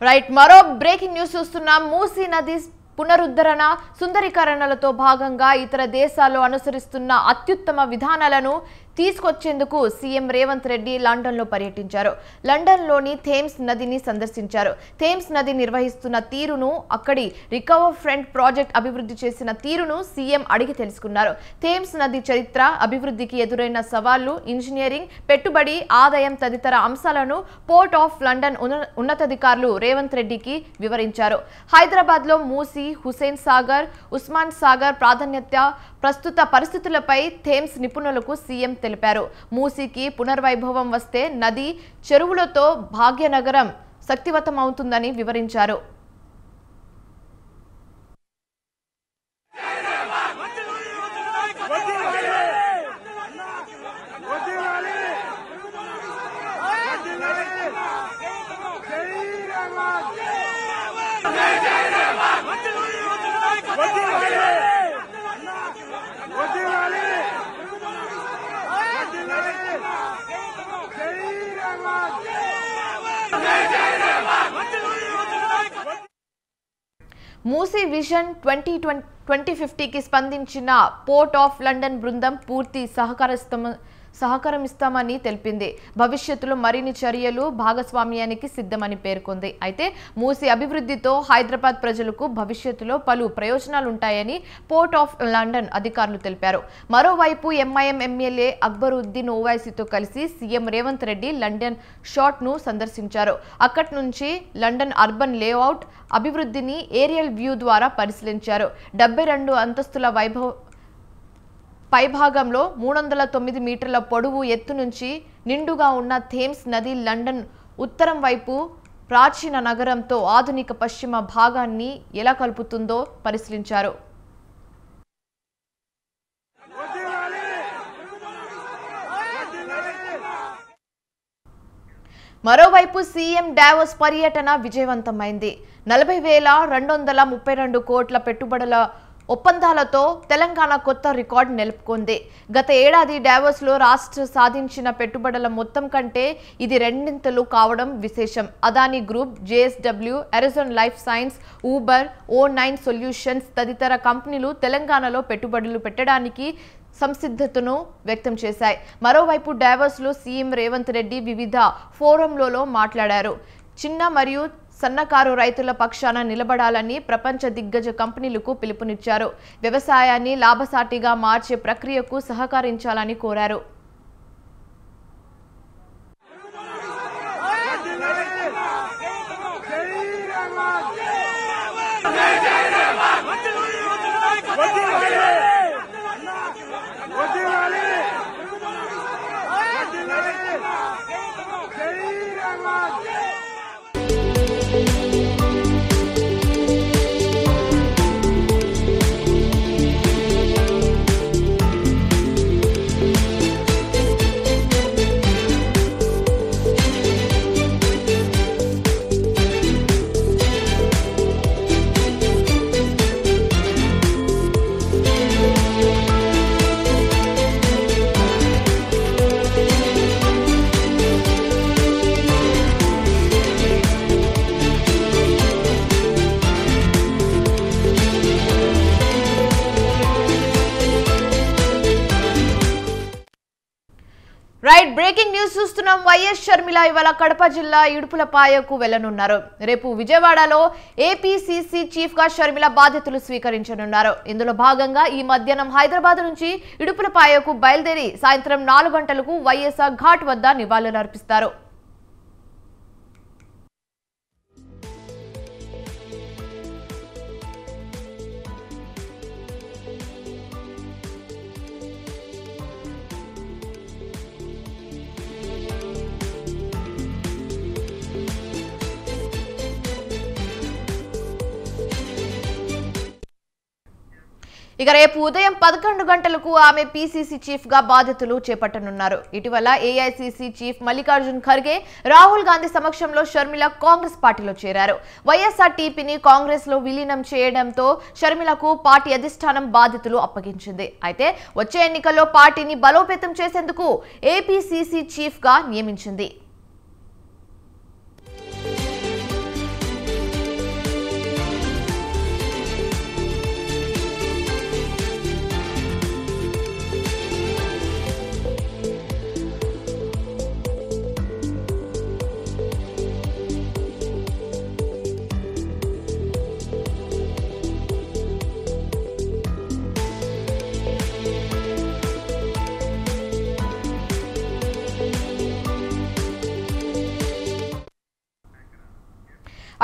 Right మరో breaking news చూస్తున్నాం. మూసీ నది పునరుద్ధరణ సుందరీకరణలతో భాగంగా ఇతర దేశాలు అనుసరిస్తున్న అత్యుత్తమ విధానాలను తీసుకొచ్చేందుకు సీఎం రేవంత్ రెడ్డి లండన్లో పర్యటించారు. లండన్లోని థేమ్స్ నదిని సందర్శించారు. థేమ్స్ నది నిర్వహిస్తున్న తీరును, అక్కడి రికవర్ ఫ్రంట్ ప్రాజెక్ట్ అభివృద్ధి చేసిన తీరును సీఎం అడిగి తెలుసుకున్నారు. థేమ్స్ నది చరిత్ర, అభివృద్ధికి ఎదురైన సవాళ్లు, ఇంజనీరింగ్, పెట్టుబడి, ఆదాయం తదితర అంశాలను పోర్ట్ ఆఫ్ లండన్ ఉన్నతాధికారులు రేవంత్ రెడ్డికి వివరించారు. హైదరాబాద్లో మూసీ, హుస్సేన్ సాగర్, ఉస్మాన్ సాగర్ ప్రాధాన్యత, ప్రస్తుత పరిస్థితులపై థేమ్స్ నిపుణులకు సీఎం తెలిపారు. మూసీకి పునర్వైభవం వస్తే నది చెరువులతో భాగ్యనగరం శక్తివంతమవుతుందని వివరించారు. మూసీ విజన్ 2050కి స్పందించిన పోర్ట్ ఆఫ్ లండన్ బృందం పూర్తి సహకరిస్తామని తెలిపింది. భవిష్యత్తులో మరిన్ని చర్యలు భాగస్వామ్యానికి సిద్ధమని పేర్కొంది. అయితే మూసీ అభివృద్ధితో హైదరాబాద్ ప్రజలకు భవిష్యత్తులో పలు ప్రయోజనాలుంటాయని పోర్ట్ ఆఫ్ లండన్ అధికారులు తెలిపారు. మరోవైపు ఎంఐఎం ఎమ్మెల్యే అక్బరుద్దీన్ ఓవైసీతో కలిసి సీఎం రేవంత్ రెడ్డి లండన్ షాట్ను సందర్శించారు. అక్కడి నుంచి లండన్ అర్బన్ లేఅవుట్ అభివృద్ధిని ఏరియల్ వ్యూ ద్వారా పరిశీలించారు. 72 అంతస్తుల పైభాగంలో 309 మీటర్ల పొడవు ఎత్తు నుంచి నిండుగా ఉన్న థేమ్స్ నది లండన్ ఉత్తరం వైపు ప్రాచీన నగరంతో ఆధునిక పశ్చిమ భాగాన్ని ఎలా కలుపుతుందో పరిశీలించారు. మరోవైపు సీఎం డావోస్ పర్యటన విజయవంతమైంది. 40,232 కోట్ల పెట్టుబడుల ఒప్పందాలతో తెలంగాణ కొత్త రికార్డు నెలకొంది. గత ఏడాది డావోస్లో రాష్ట్ర సాధించిన పెట్టుబడుల మొత్తం కంటే ఇది రెండింతలు కావడం విశేషం. Adani group, JSW, Arizon life science, Uber, O9 solutions తదితర కంపెనీలు తెలంగాణలో పెట్టుబడులు పెట్టడానికి సంసిద్ధతను వ్యక్తం చేశాయి. మరోవైపు డావోస్లో సీఎం రేవంత్ రెడ్డి వివిధ ఫోరంలలో మాట్లాడారు. చిన్న మరియు సన్నకారు రైతుల పక్షాన నిలబడాలని ప్రపంచ దిగ్గజ కంపెనీలకు పిలుపునిచ్చారు. వ్యవసాయాన్ని లాభసాటిగా మార్చే ప్రక్రియకు సహకరించాలని కోరారు. రైట్ బ్రేకింగ్ న్యూస్ చూస్తున్నాం. వైఎస్ షర్మిల ఇవాళ కడప జిల్లా ఇడుపులపాయకు వెళ్లనున్నారు. రేపు విజయవాడలో ఏపీసీసీ చీఫ్ గా షర్మిల బాధ్యతలు స్వీకరించనున్నారు. ఇందులో భాగంగా ఈ మధ్యాహ్నం హైదరాబాద్ నుంచి ఇడుపులపాయకు బయలుదేరి సాయంత్రం 4 గంటలకు వైఎస్ఆర్ ఘాట్ వద్ద నివాళులర్పిస్తారు. ఇక రేపు ఉదయం 11 గంటలకు ఆమె పీసీసీ చీఫ్ గా బాధ్యతలు చేపట్టనున్నారు. ఇటీవల ఏఐసీసీ చీఫ్ మల్లికార్జున్ ఖర్గే, రాహుల్ గాంధీ సమక్షంలో షర్మిల కాంగ్రెస్ పార్టీలో చేరారు. వైఎస్ఆర్టీపీని కాంగ్రెస్ లో విలీనం చేయడంతో షర్మిలకు పార్టీ అధిష్టానం బాధ్యతలు అప్పగించింది. అయితే వచ్చే ఎన్నికల్లో పార్టీని బలోపేతం చేసేందుకు ఏపీసీసీ చీఫ్ గా నియమించింది.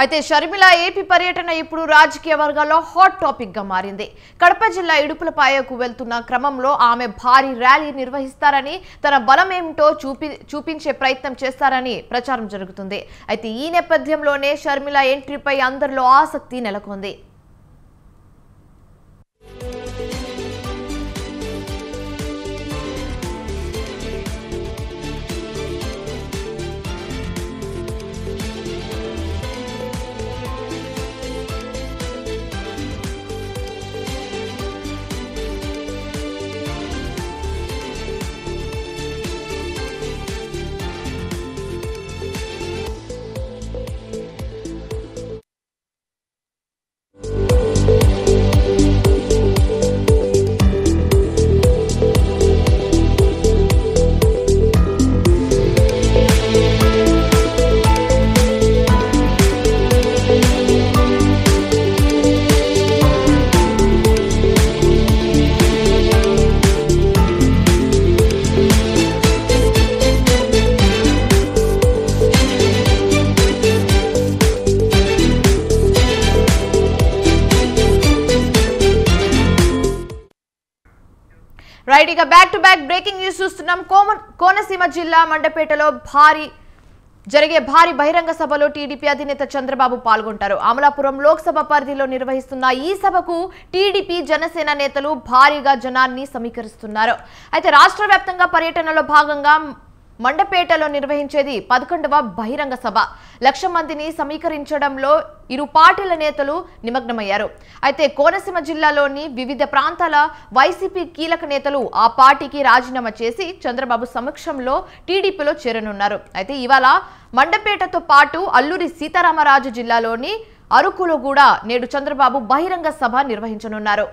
అయితే షర్మిల ఏపీ పర్యటన ఇప్పుడు రాజకీయ వర్గాల్లో హాట్ టాపిక్ గా మారింది. కడప జిల్లా ఇడుపులపాయకు వెళ్తున్న క్రమంలో ఆమె భారీ ర్యాలీ నిర్వహిస్తారని, తన బలం ఏమిటో చూపించే ప్రయత్నం చేస్తారని ప్రచారం జరుగుతుంది. అయితే ఈ నేపథ్యంలోనే షర్మిల ఎంట్రీపై అందరిలో ఆసక్తి నెలకొంది. రైట్, ఇక back to back breaking news చూస్తున్నాం. కోనసీమ జిల్లా మండపేటలో జరిగే భారీ బహిరంగ సభలో టీడీపీ అధినేత చంద్రబాబు పాల్గొంటారు. అమలాపురం లోక్సభ పరిధిలో నిర్వహిస్తున్న ఈ సభకు టీడీపీ జనసేన నేతలు భారీగా జనాన్ని సమీకరిస్తున్నారు. అయితే రాష్ట్ర వ్యాప్తంగా పర్యటనలో భాగంగా మండపేటలో నిర్వహించేది 11వ బహిరంగ సభ. 1,00,000 మందిని సమీకరించడంలో ఇరు పార్టీల నేతలు నిమగ్నమయ్యారు. అయితే కోనసీమ జిల్లాలోని వివిధ ప్రాంతాల వైసీపీ కీలక నేతలు ఆ పార్టీకి రాజీనామా చేసి చంద్రబాబు సమక్షంలో టీడీపీలో చేరనున్నారు. అయితే ఇవాళ మండపేటతో పాటు అల్లూరి సీతారామరాజు జిల్లాలోని అరకులో కూడా నేడు చంద్రబాబు బహిరంగ సభ నిర్వహించనున్నారు.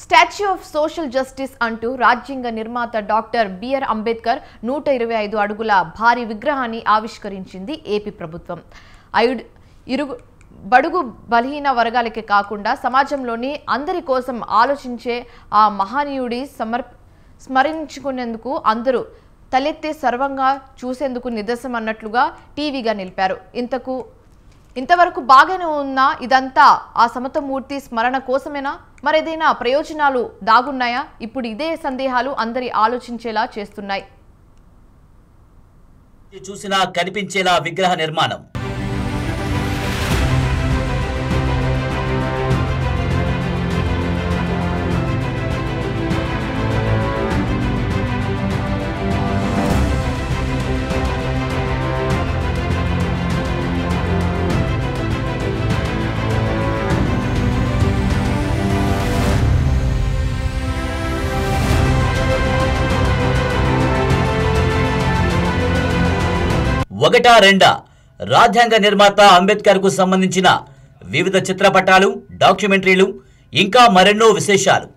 స్టాచ్యూ ఆఫ్ సోషల్ జస్టిస్ అంటూ రాజ్యాంగ నిర్మాత డాక్టర్ బిఆర్ అంబేద్కర్ 125 అడుగుల భారీ విగ్రహాన్ని ఆవిష్కరించింది ఏపీ ప్రభుత్వం. బడుగు బలహీన వర్గాలకే కాకుండా సమాజంలోని అందరి కోసం ఆలోచించే ఆ మహనీయుడి స్మరించుకునేందుకు అందరూ తలెత్తే సర్వంగా చూసేందుకు నిదర్శనం అన్నట్లుగా టీవీగా నిలిపారు. ఇంతవరకు బాగానే ఉన్నా ఇదంతా ఆ సమతమూర్తి స్మరణ కోసమేనా, మరేదైనా ప్రయోజనాలు దాగున్నాయా? ఇప్పుడు ఇదే సందేహాలు అందరి ఆలోచించేలా చేస్తున్నాయి. చూసినా కనిపించేలా విగ్రహ నిర్మాణం. ఒకటా రెండా రాజ్యాంగ నిర్మాత అంబేద్కర్ కు సంబంధించిన వివిధ చిత్రపటాలు, డాక్యుమెంటరీలు, ఇంకా మరెన్నో విశేషాలు.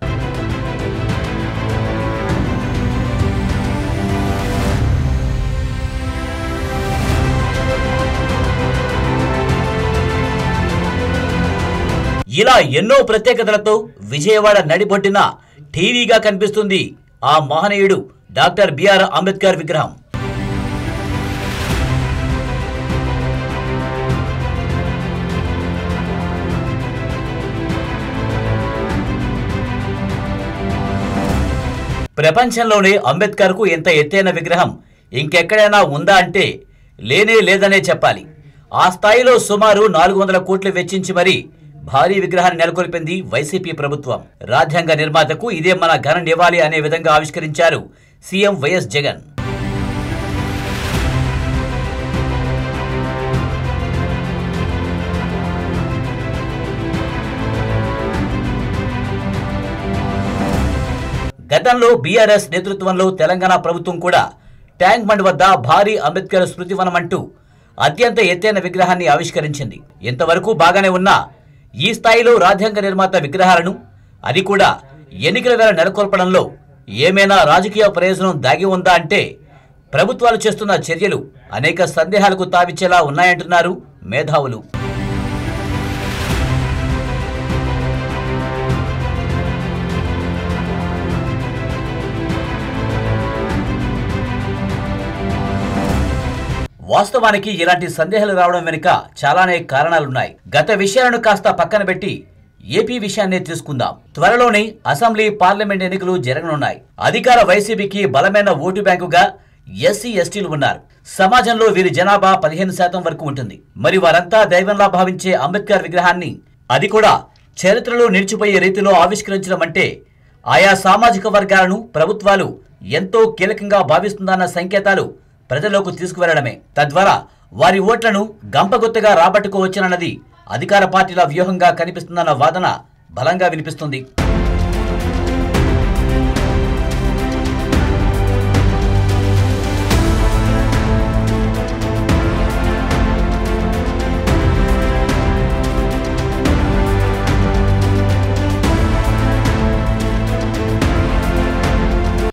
ఇలా ఎన్నో ప్రత్యేకతలతో విజయవాడ నడిబొడ్డున టీవీగా కనిపిస్తుంది ఆ మహనీయుడు డాక్టర్ బిఆర్ అంబేద్కర్ విగ్రహం. ప్రపంచంలోనే అంబేద్కర్ కు ఎంత ఎత్తైన విగ్రహం ఇంకెక్కడైనా ఉందా అంటే లేనే లేదనే చెప్పాలి. ఆ స్థాయిలో సుమారు 400 కోట్లు వెచ్చించి మరీ భారీ విగ్రహాన్ని నెలకొల్పింది వైసీపీ ప్రభుత్వం. రాజ్యాంగ నిర్మాతకు ఇదే మన ఘన నివాళి అనే విధంగా ఆవిష్కరించారు సీఎం వైఎస్ జగన్. గతంలో బీఆర్ఎస్ నేతృత్వంలో తెలంగాణ ప్రభుత్వం కూడా ట్యాంక్ బండ్ వద్ద భారీ అంబేద్కర్ స్మృతివనం అంటూ అత్యంత ఎత్తైన విగ్రహాన్ని ఆవిష్కరించింది. ఇంతవరకు బాగానే ఉన్నా ఈ స్థాయిలో రాజ్యాంగ నిర్మాత విగ్రహాలను అది కూడా ఎన్నికల వేళ నెలకొల్పడంలో ఏమైనా రాజకీయ ప్రయోజనం దాగి ఉందా అంటే ప్రభుత్వాలు చేస్తున్న చర్యలు అనేక సందేహాలకు తావిచ్చేలా ఉన్నాయంటున్నారు మేధావులు. వాస్తవానికి ఇలాంటి సందేహాలు రావడం వెనుక చాలానే కారణాలున్నాయి. గత విషయాలను కాస్త పక్కన పెట్టి ఏపీ విషయాన్ని తీసుకుందాం. త్వరలోనే అసెంబ్లీ, పార్లమెంట్ ఎన్నికలు జరగనున్నాయి. అధికార వైసీపీకి బలమైన ఓటు బ్యాంకుగా ఎస్సీ, ఎస్టీలు ఉన్నారు. సమాజంలో వీరి జనాభా 15% వరకు ఉంటుంది. మరి వారంతా దైవంలా భావించే అంబేద్కర్ విగ్రహాన్ని, అది కూడా చరిత్రలో నిలిచిపోయే రీతిలో ఆవిష్కరించడం అంటే ఆయా సామాజిక వర్గాలను ప్రభుత్వాలు ఎంతో కీలకంగా భావిస్తుందన్న సంకేతాలు ప్రజల్లోకి తీసుకువెళ్లడమే. తద్వారా వారి ఓట్లను గంపగుత్తగా రాబట్టుకోవచ్చునన్నది అధికార పార్టీల వ్యూహంగా కనిపిస్తుందన్న వాదన బలంగా వినిపిస్తుంది.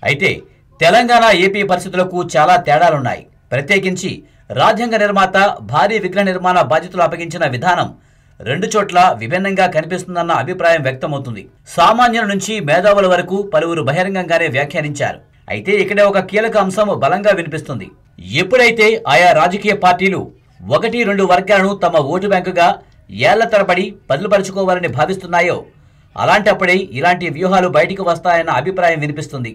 అయితే తెలంగాణ, ఏపీ పరిస్థితులకు చాలా తేడాలున్నాయి. ప్రత్యేకించి రాజ్యాంగ నిర్మాత భారీ విగ్రహ నిర్మాణ బాధ్యతలు అప్పగించిన విధానం రెండు చోట్ల విభిన్నంగా కనిపిస్తుందన్న అభిప్రాయం వ్యక్తమవుతుంది. సామాన్యుల నుంచి మేధావుల వరకు పలువురు బహిరంగంగానే వ్యాఖ్యానించారు. అయితే ఇక్కడే ఒక కీలక అంశం బలంగా వినిపిస్తుంది. ఎప్పుడైతే ఆయా రాజకీయ పార్టీలు 1-2 వర్గాలను తమ ఓటు బ్యాంకుగా ఏళ్ల తరబడి బదులుపరుచుకోవాలని భావిస్తున్నాయో అలాంటప్పుడే ఇలాంటి వ్యూహాలు బయటికి వస్తాయన్న అభిప్రాయం వినిపిస్తుంది.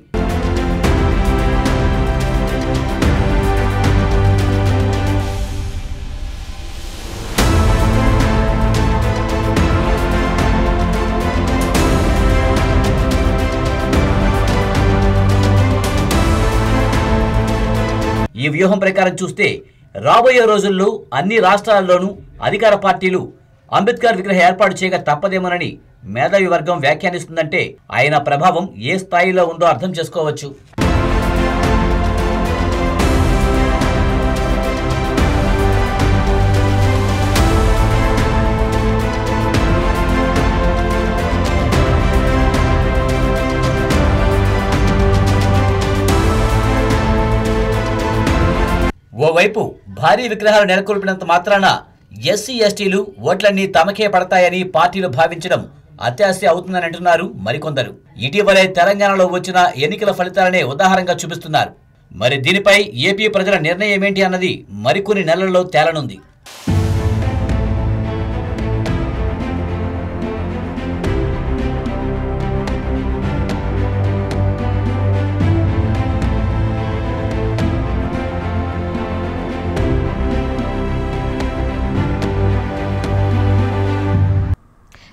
ఈ వ్యూహం ప్రకారం చూస్తే రాబోయే రోజుల్లో అన్ని రాష్ట్రాల్లోనూ అధికార పార్టీలు అంబేద్కర్ విగ్రహ ఏర్పాటు చేయక తప్పదేమోనని మేధావి వర్గం వ్యాఖ్యానిస్తుందంటే ఆయన ప్రభావం ఏ స్థాయిలో ఉందో అర్థం చేసుకోవచ్చు. ఓవైపు భారీ విగ్రహాలు నెలకొల్పినంత మాత్రాన ఎస్సీ, ఎస్టీలు ఓట్లన్నీ తమకే పడతాయని పార్టీలు భావించడం అత్యాశ అవుతుందని అంటున్నారు మరికొందరు. ఇటీవలే తెలంగాణలో వచ్చిన ఎన్నికల ఫలితాలనే ఉదాహరణగా చూపిస్తున్నారు. మరి దీనిపై ఏపీ ప్రజల నిర్ణయం ఏంటి అన్నది మరికొన్ని నెలల్లో తేలనుంది.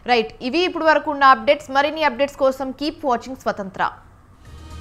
రైట్, ఇవి ఇప్పుడు వరకు ఉన్న అప్డేట్స్. మరిన్ని అప్డేట్స్ కోసం కీప్ వాచింగ్ స్వతంత్ర.